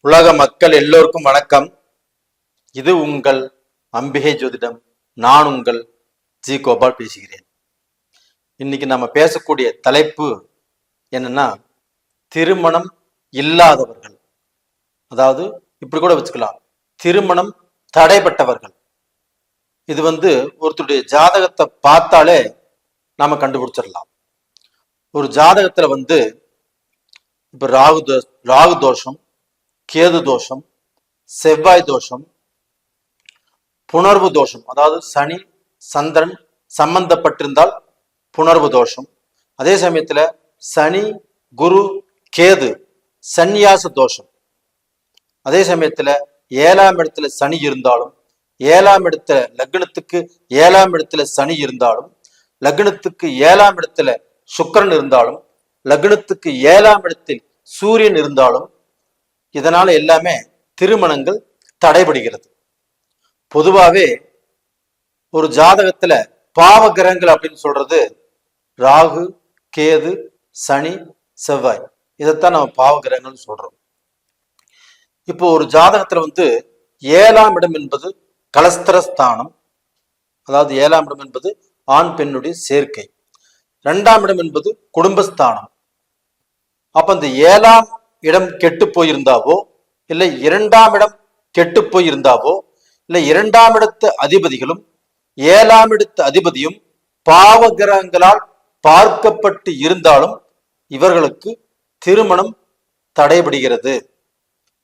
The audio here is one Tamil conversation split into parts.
உலக மக்கள் எல்லோருக்கும் வணக்கம். இது உங்கள் அம்பிகை ஜோதிடம். நான் உங்கள் ஜி கோபால் பேசுகிறேன். இன்னைக்கு நம்ம பேசக்கூடிய தலைப்பு என்னன்னா, திருமணம் இல்லாதவர்கள், அதாவது இப்படி கூட வச்சுக்கலாம், திருமணம் தடைப்பட்டவர்கள். இது ஒருத்தருடைய ஜாதகத்தை பார்த்தாலே நாம கண்டுபிடிச்சிடலாம். ஒரு ஜாதகத்துல இப்ப ராகு தோஷம், கேது தோஷம், செவ்வாய் தோஷம், புணர்வு தோஷம், அதாவது சனி சந்திரன் சம்பந்தப்பட்டிருந்தால் புணர்வு தோஷம். அதே சமயத்துல சனி குரு கேது சந்நியாச தோஷம். அதே சமயத்துல 7ஆம் இடத்துல சனி இருந்தாலும், 7ஆம் இடத்துல லக்னத்துக்கு 7ஆம் இடத்துல சனி இருந்தாலும், லக்னத்துக்கு 7ஆம் இடத்துல சுக்கிரன் இருந்தாலும், லக்னத்துக்கு 7ஆம் இடத்தில் சூரியன் இருந்தாலும், இதனால எல்லாமே திருமணங்கள் தடைபடுகிறது. பொதுவாகவே ஒரு ஜாதகத்துல பாவ கிரகங்கள் அப்படின்னு சொல்றது ராகு கேது சனி செவ்வாய், இதைத்தான் நம்ம பாவ கிரகங்கள் சொல்றோம். இப்போ ஒரு ஜாதகத்துல 7ஆம் இடம் என்பது கலஸ்திரஸ்தானம், அதாவது 7ஆம் இடம் என்பது ஆண் பெண்ணுடைய சேர்க்கை. 2ஆம் இடம் என்பது குடும்பஸ்தானம். அப்ப இந்த 7ஆம் இடம் கெட்டு போயிருந்தாவோ, இல்லை 2ஆம் இடம் கெட்டு போயிருந்தாவோ, இல்லை 2ஆம் இடத்து அதிபதிகளும் 7ஆம் இடத்து அதிபதியும் பாவ கிரகங்களால் பார்க்கப்பட்டு இருந்தாலும் இவர்களுக்கு திருமணம் தடைபடுகிறது.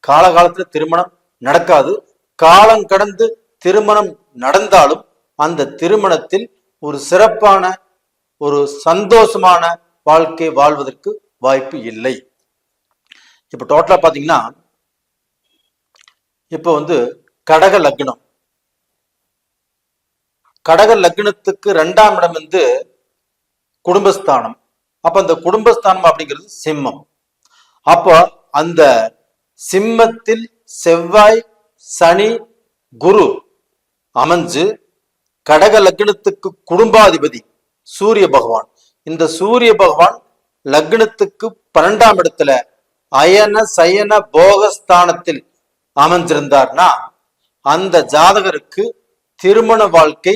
காலகாலத்துல திருமணம் நடக்காது. காலம் கடந்து திருமணம் நடந்தாலும் அந்த திருமணத்தில் ஒரு சிறப்பான ஒரு சந்தோஷமான வாழ்க்கை வாழ்வதற்கு வாய்ப்பு இல்லை. இப்ப டோட்டலா பாத்தீங்கன்னா, இப்ப கடக லக்னம், கடக லக்னத்துக்கு 2ஆம் இடம் குடும்பஸ்தானம். அப்ப அந்த குடும்பஸ்தானம் அப்படிங்கிறது சிம்மம். அப்போ அந்த சிம்மத்தில் செவ்வாய் சனி குரு அமைஞ்சு கடக லக்னத்துக்கு குடும்பாதிபதி சூரிய பகவான். இந்த சூரிய பகவான் லக்னத்துக்கு 12ஆம் இடத்துல அயன சயன போகஸ்தானத்தில் அமைஞ்சிருந்தார்னா அந்த ஜாதகருக்கு திருமண வாழ்க்கை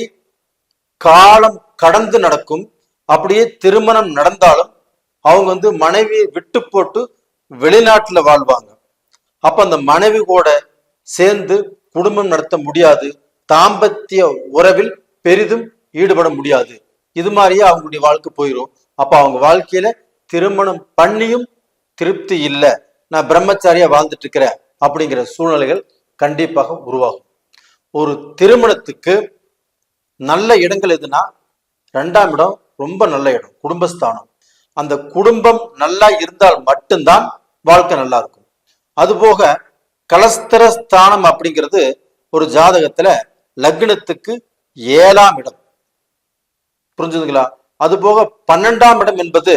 காலம் கடந்து நடக்கும். அப்படியே திருமணம் நடந்தாலும் அவங்க மனைவியை விட்டு போட்டு வெளிநாட்டுல வாழ்வாங்க. அப்ப அந்த மனைவி கூட சேர்ந்து குடும்பம் நடத்த முடியாது, தாம்பத்திய உறவில் பெரிதும் ஈடுபட முடியாது. இது மாதிரியே அவங்களுடைய வாழ்க்கை போயிடும். அப்ப அவங்க வாழ்க்கையில திருமணம் பண்ணியும் திருப்தி இல்லை, நான் பிரம்மச்சாரியா வாழ்ந்துட்டு இருக்கிறேன் அப்படிங்கிற சூழ்நிலைகள் கண்டிப்பாக உருவாகும். ஒரு திருமணத்துக்கு நல்ல இடங்கள் எதுனா, 2ஆம் இடம் ரொம்ப நல்ல இடம், குடும்பஸ்தானம். அந்த குடும்பம் நல்லா இருந்தால் மட்டும்தான் வாழ்க்கை நல்லா இருக்கும். அதுபோக கலஸ்திரஸ்தானம் அப்படிங்கிறது ஒரு ஜாதகத்துல லக்னத்துக்கு 7ஆம் இடம், புரிஞ்சுதுங்களா? அதுபோக 12ஆம் இடம் என்பது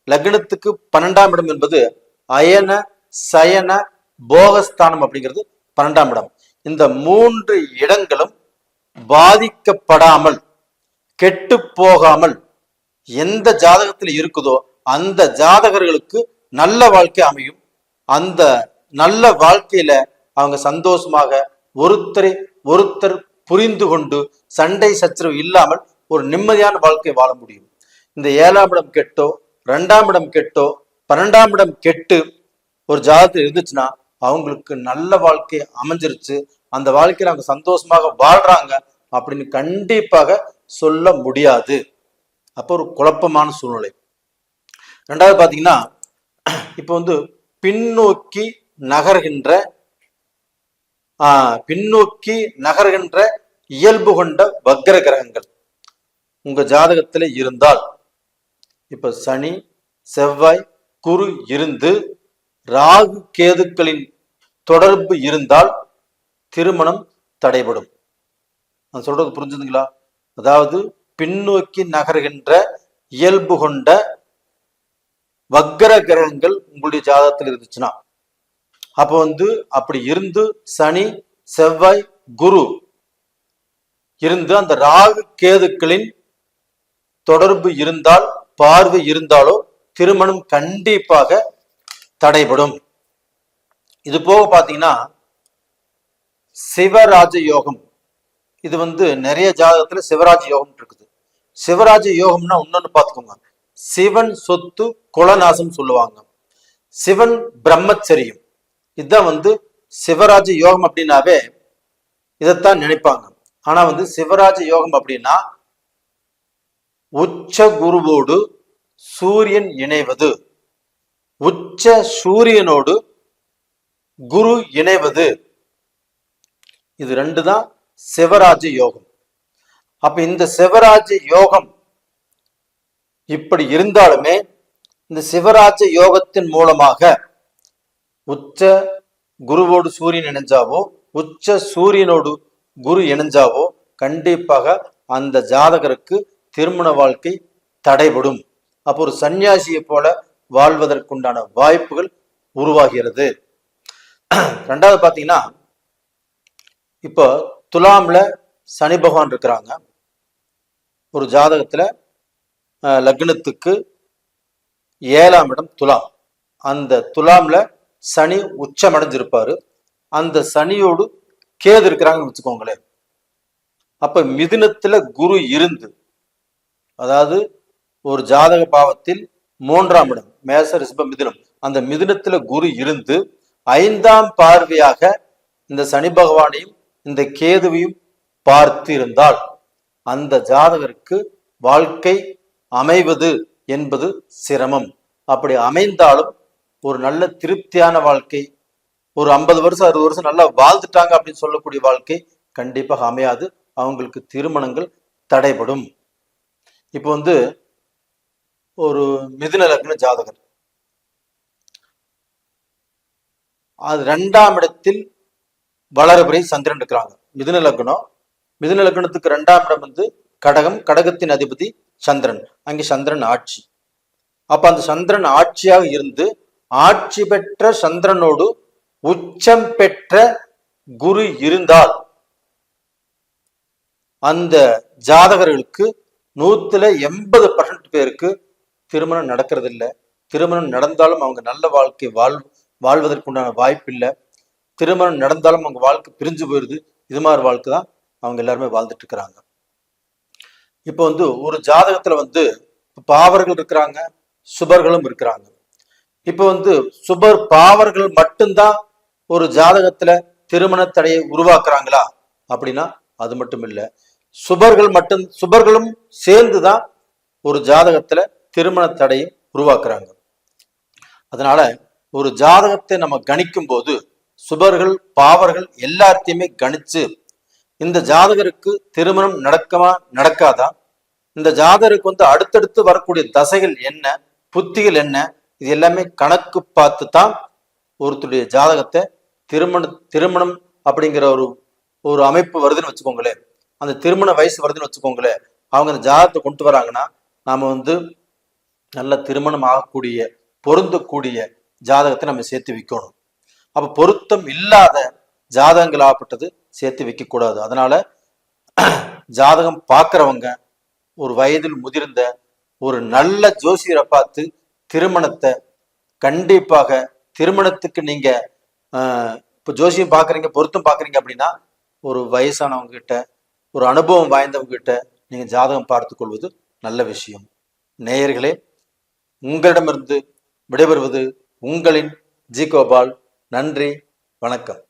லக்னத்துக்கு 12ஆம் இடம் என்பது அயன சயன போகஸ்தானம் அப்படிங்கிறது 12ஆம் இடம். இந்த 3 இடங்களும் பாதிக்கப்படாமல் கெட்டு போகாமல் எந்த ஜாதகத்தில் இருக்குதோ அந்த ஜாதகர்களுக்கு நல்ல வாழ்க்கை அமையும். அந்த நல்ல வாழ்க்கையில அவங்க சந்தோஷமாக ஒருத்தர் புரிந்து கொண்டு சண்டை சச்சரவு இல்லாமல் ஒரு நிம்மதியான வாழ்க்கை வாழ முடியும். இந்த 7ஆம் இடம் கெட்டோ 2ஆம் இடம் கெட்டோ 12ஆம் இடம் கெட்டு ஒரு ஜாதகத்தில் இருந்துச்சுன்னா அவங்களுக்கு நல்ல வாழ்க்கை அமைஞ்சிருச்சு, அந்த வாழ்க்கையில அவங்க சந்தோஷமாக வாழ்றாங்க அப்படின்னு கண்டிப்பாக சொல்ல முடியாது. அப்போ ஒரு குழப்பமான சூழ்நிலை. 2வது பாத்தீங்கன்னா, இப்ப பின்னோக்கி நகர்கின்ற இயல்பு கொண்ட வக்ர கிரகங்கள் உங்க ஜாதகத்துல இருந்தால், இப்ப சனி செவ்வாய் குரு இருந்து ராகு கேதுக்களின் தொடர்பு இருந்தால் திருமணம் தடைபடும். நான் சொல்றது புரிஞ்சுதுங்களா? அதாவது பின்னோக்கி நகர்கின்ற இயல்பு கொண்ட வக்ர கிரகங்கள் உங்களுடைய ஜாதகத்தில் இருந்துச்சுன்னா, அப்போ அப்படி இருந்து சனி செவ்வாய் குரு இருந்து அந்த ராகு கேதுக்களின் தொடர்பு இருந்தால், பார்வை இருந்தாலோ திருமணம் கண்டிப்பாக தடைபடும். இது போக பாத்தீங்கன்னா சிவராஜ யோகம், இது நிறைய ஜாதகத்துல சிவராஜ யோகம் இருக்குது. சிவராஜ யோகம்னா இன்னொன்னு பாத்துக்கோங்க, சிவன் சொத்து குலநாசம் சொல்லுவாங்க, சிவன் பிரம்மச்சரியம், இதுதான் சிவராஜ யோகம் அப்படின்னாவே இதைத்தான் நினைப்பாங்க. ஆனா சிவராஜ யோகம் அப்படின்னா உச்ச குருவோடு சூரியன் இணைவது, உச்ச சூரியனோடு குரு இணைவது, இது ரெண்டு தான் சிவராஜ யோகம். அப்ப இந்த சிவராஜ யோகம் இப்படி இருந்தாலுமே இந்த சிவராஜ யோகத்தின் மூலமாக உச்ச குருவோடு சூரியன் இணைஞ்சாவோ உச்ச சூரியனோடு குரு இணைஞ்சாவோ கண்டிப்பாக அந்த ஜாதகருக்கு திருமண வாழ்க்கை தடைபடும். அப்போ ஒரு சன்னியாசியை போல வாழ்வதற்குண்டான வாய்ப்புகள் உருவாகிறது. ரெண்டாவது பாத்தீங்கன்னா, இப்போ துலாம்ல சனி பகவான் இருக்கிறாங்க. ஒரு ஜாதகத்துல லக்னத்துக்கு 7ஆம் இடம் துலாம், அந்த துலாம்ல சனி உச்சம் அடைஞ்சிருப்பாரு. அந்த சனியோடு கேது இருக்கிறாங்கன்னு வச்சுக்கோங்களேன். அப்ப மிதுனத்துல குரு இருந்து, அதாவது ஒரு ஜாதக பாவத்தில் 3ஆம் இடம் மேச ரிஷப மிதுனம், அந்த மிதுனத்துல குரு இருந்து 5ஆம் பார்வையாக இந்த சனி பகவானையும் இந்த கேதுவையும் பார்த்து இருந்தால் அந்த ஜாதகருக்கு வாழ்க்கை அமைவது என்பது சிரமம். அப்படி அமைந்தாலும் ஒரு நல்ல திருப்தியான வாழ்க்கை, ஒரு 50 வருஷம் 60 வருஷம் நல்லா வாழ்ந்துட்டாங்க அப்படின்னு சொல்லக்கூடிய வாழ்க்கை கண்டிப்பாக அமையாது. அவங்களுக்கு திருமணங்கள் தடைபடும். இப்போ ஒரு மிதுன லக்ன ஜாதகர், அது 2ஆம் இடத்தில் வளர்பிறை சந்திரன் இருக்கிறாங்க. மிதுன லக்னம், மிதுன லக்னத்துக்கு 2ஆம் இடம் கடகம், கடகத்தின் அதிபதி சந்திரன், அங்கே சந்திரன் ஆட்சி. அப்ப அந்த சந்திரன் ஆட்சியாக இருந்து ஆட்சி பெற்ற சந்திரனோடு உச்சம் பெற்ற குரு இருந்தால் அந்த ஜாதகர்களுக்கு 180% பேருக்கு திருமணம் நடக்கிறது இல்லை. திருமணம் நடந்தாலும் அவங்க நல்ல வாழ்க்கை வாழ்வதற்குண்டான வாய்ப்பு இல்லை. திருமணம் நடந்தாலும் அவங்க வாழ்க்கை பிரிஞ்சு போயிருது. இது மாதிரி வாழ்க்கை தான் அவங்க எல்லாருமே வாழ்ந்துட்டு இருக்கிறாங்க. இப்போ ஒரு ஜாதகத்துல பாவர்கள் இருக்கிறாங்க, சுபர்களும் இருக்கிறாங்க. இப்போ சுபர் பாவர்கள் மட்டும்தான் ஒரு ஜாதகத்துல திருமண தடையை உருவாக்குறாங்களா அப்படின்னா அது மட்டும் இல்லை. சுபர்களும் சேர்ந்துதான் ஒரு ஜாதகத்துல திருமண தடையை உருவாக்குறாங்க. அதனால ஒரு ஜாதகத்தை நம்ம கணிக்கும் போது சுபர்கள் பாவர்கள் எல்லாத்தையுமே கணிச்சு இந்த ஜாதகருக்கு திருமணம் நடக்குமா நடக்காதா, இந்த ஜாதகருக்கு அடுத்தடுத்து வரக்கூடிய தசைகள் என்ன, புத்திகள் என்ன, இது எல்லாமே கணக்கு பார்த்து தான் ஒருத்தருடைய ஜாதகத்தை திருமணம் அப்படிங்கிற ஒரு அமைப்பு வருதுன்னு வச்சுக்கோங்களேன், அந்த திருமண வயசு வருதுன்னு வச்சுக்கோங்களேன், அவங்க அந்த ஜாதகத்தை கொண்டு வராங்கன்னா நாம நல்ல திருமணம் ஆகக்கூடிய பொருந்தக்கூடிய ஜாதகத்தை நம்ம சேர்த்து வைக்கணும். அப்ப பொருத்தம் இல்லாத ஜாதகங்கள் ஆகப்பட்டது சேர்த்து வைக்க கூடாது. அதனால ஜாதகம் பார்க்கிறவங்க ஒரு வயதில் முதிர்ந்த ஒரு நல்ல ஜோசியரை பார்த்து திருமணத்தை கண்டிப்பாக, திருமணத்துக்கு நீங்க இப்போ ஜோசியம் பாக்குறீங்க, பொருத்தம் பாக்குறீங்க அப்படின்னா ஒரு வயசானவங்க கிட்ட, ஒரு அனுபவம் வாய்ந்தவங்க கிட்ட நீங்க ஜாதகம் பார்த்து கொள்வது நல்ல விஷயம். நேயர்களே, உங்களிடமிருந்து விடைபெறுவது உங்களின் ஜி கோபால். நன்றி, வணக்கம்.